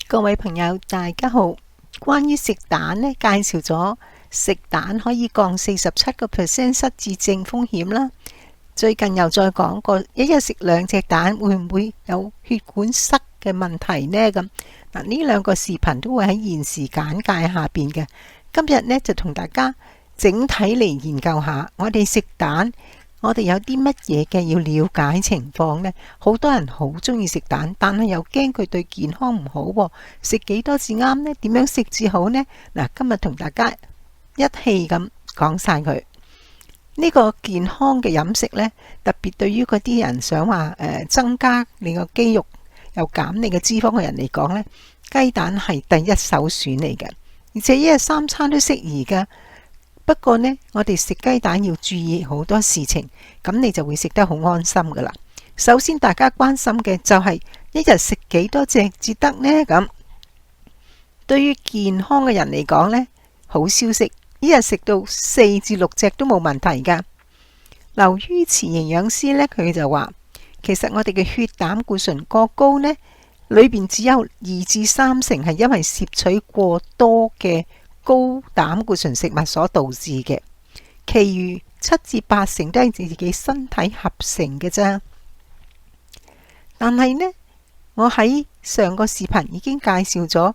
各位朋友，大家好。關於食蛋呢，介紹咗食蛋可以降47%失智症風險啦。最近又再講過，一日食2隻蛋會唔會有血管塞嘅問題呢？咁嗱，呢兩個視頻都會喺現時簡介下邊嘅。今日呢，就同大家整體嚟研究下，我哋食蛋，我哋有啲乜嘢嘅要了解情況呢？好多人好中意食蛋，但係又驚佢對健康唔好喎。食幾多至啱呢？點樣食至好呢？嗱，今日同大家一氣咁講晒佢。呢個健康嘅飲食呢，特別對於嗰啲人想話增加你個肌肉又減你嘅脂肪嘅人嚟講呢，雞蛋係第一首選嚟嘅，而且一日3餐都適宜㗎。不過呢，我哋食雞蛋要注意好多事情，咁你就會食得好安心噶啦。首先，大家關心嘅就係一日食幾多隻至得呢？咁對於健康嘅人嚟講呢，好消息，一日食到4至6隻都冇問題噶。劉于慈營養師呢，佢就話，其實我哋嘅血膽固醇過高呢，裏邊只有2至3成係因為攝取過多嘅高膽固醇食物所導致嘅，其餘7至8成都係自己身體合成嘅啫。但係呢，我喺上個視頻已經介紹咗，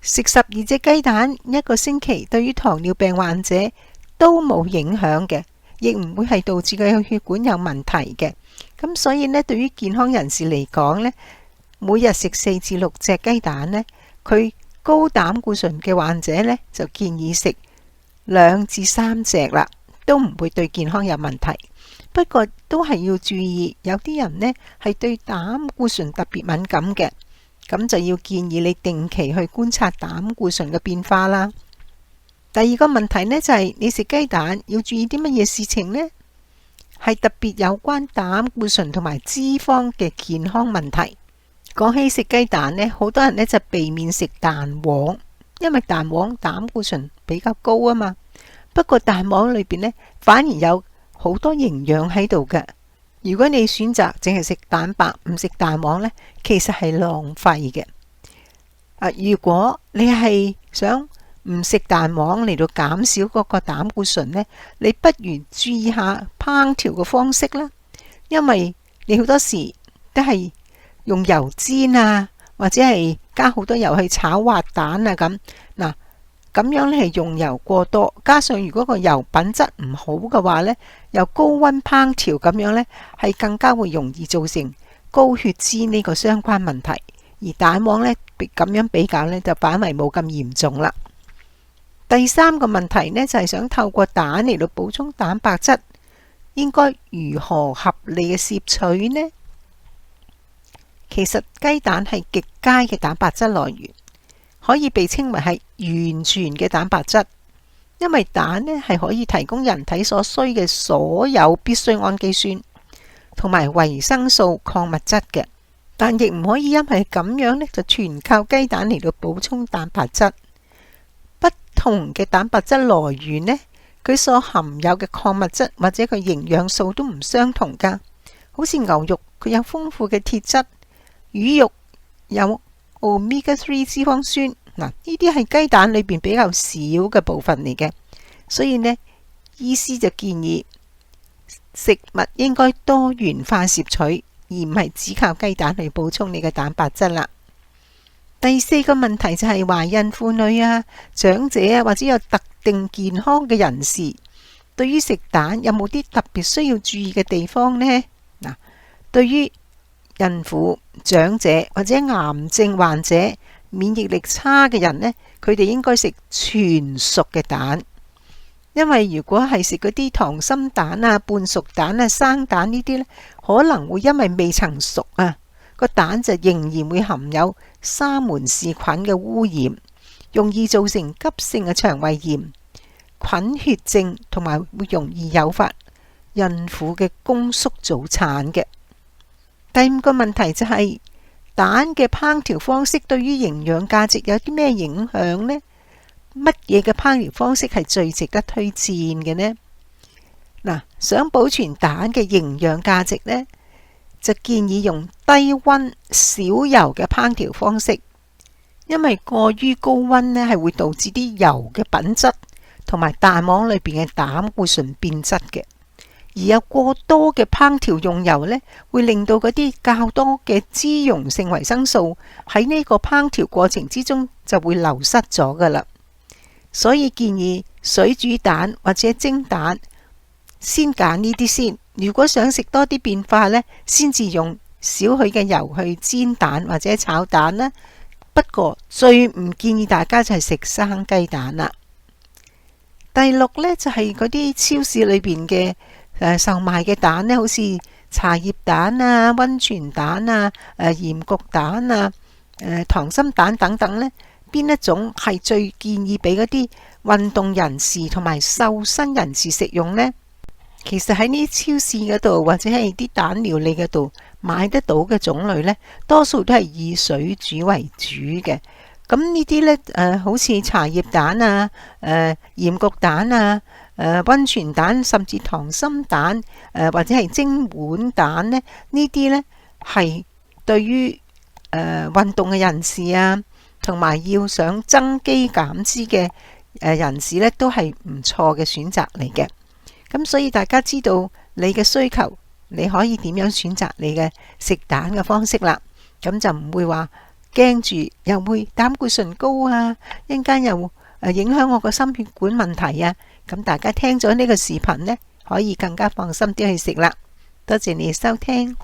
食12隻雞蛋1個星期對於糖尿病患者都冇影響嘅，亦唔會係導致佢血管有問題嘅。咁所以呢，對於健康人士嚟講呢，每日食4至6隻雞蛋呢，佢高膽固醇嘅患者呢，就建議食2至3隻啦，都唔會對健康有問題。不過都係要注意，有啲人呢係對膽固醇特別敏感嘅，咁就要建議你定期去觀察膽固醇嘅變化啦。第二個問題呢，就係你食雞蛋要注意啲乜嘢事情呢？係特別有關膽固醇同埋脂肪嘅健康問題。講起食雞蛋呢，好多人呢就避免食蛋黃，因為蛋黃膽固醇比較高啊嘛。不過蛋黃裏邊呢，反而有好多營養喺度嘅。如果你選擇淨係食蛋白唔食蛋黃呢，其實係浪費嘅。如果你係想唔食蛋黃嚟到減少嗰個膽固醇呢，你不如注意下烹調嘅方式啦。因為你好多時都係用油煎啊，或者係加好多油去炒滑蛋啊咁。嗱，咁樣咧係用油過多，加上如果個油品質唔好嘅話呢，又高溫烹調咁樣呢，係更加會容易造成高血脂呢個相關問題。而蛋黃呢，咁樣比較呢，就反為冇咁嚴重啦。第三個問題呢，就係想透過蛋嚟到補充蛋白質，應該如何合理嘅攝取呢？其實雞蛋係極佳嘅蛋白質來源，可以被稱為係完全嘅蛋白質，因為蛋呢係可以提供人體所需嘅所有必需氨基酸同埋維生素、礦物質嘅，但亦唔可以因為咁樣呢就全靠雞蛋嚟到補充蛋白質。不同嘅蛋白質來源呢，佢所含有嘅礦物質或者佢營養素都唔相同噶。好似牛肉，佢有豐富嘅鐵質；魚肉有 Omega-3 脂肪酸。嗱，呢啲係雞蛋裏邊比較少嘅部分嚟嘅。所以呢，醫師就建議食物應該多元化攝取，而唔係只靠雞蛋去補充你嘅蛋白質啦。第四個問題就係懷孕婦女啊、長者啊，或者有特定健康嘅人士，對於食蛋有冇啲特別需要注意嘅地方呢？嗱，對於孕婦、長者或者癌症患者、免疫力差嘅人呢，佢哋應該食全熟嘅蛋，因為如果係食嗰啲溏心蛋啊、半熟蛋啊、生蛋呢啲呢，可能會因為未曾熟啊，個蛋就仍然會含有沙門氏菌嘅污染，容易造成急性嘅腸胃炎、菌血症，同埋會容易誘發孕婦嘅宮縮早產嘅。第五個問題就係蛋嘅烹調方式對於營養價值有啲咩影響呢？乜嘢嘅烹調方式係最值得推薦嘅呢？嗱，想保存蛋嘅營養價值呢，就建議用低溫少油嘅烹調方式，因為過於高溫呢係會導致啲油嘅品質同埋蛋黃裏邊嘅膽固醇變質嘅。而有過多嘅烹調用油呢，會令到嗰啲較多嘅脂溶性維生素喺呢個烹調過程之中就會流失咗噶啦。所以建議水煮蛋或者蒸蛋，先揀呢啲先。如果想食多啲變化呢，先至用少許嘅油去煎蛋或者炒蛋啦。不過最唔建議大家就係食生雞蛋啦。第六呢，就係嗰啲超市裏邊嘅售賣嘅蛋呢，好似茶葉蛋啊、溫泉蛋啊、鹽焗蛋啊、溏心蛋等等呢，邊一種係最建議俾嗰啲運動人士同埋瘦身人士食用呢？其實喺呢啲超市嗰度或者係啲蛋料理嗰度買得到嘅種類呢，多數都係以水煮為主嘅。咁呢啲呢，好似茶葉蛋啊、鹽焗蛋啊、溫泉蛋，甚至溏心蛋，或者係蒸碗蛋呢，呢啲呢係對於運動嘅人士啊，同埋要想增肌減脂嘅人士呢，都係唔錯嘅選擇嚟嘅。咁所以大家知道你嘅需求，你可以點樣選擇你嘅食蛋嘅方式啦。咁就唔會話驚住又會膽固醇高啊，一陣間又影響我個心血管問題啊。咁大家聽咗呢個視頻呢，可以更加放心啲去食啦。多謝你收聽。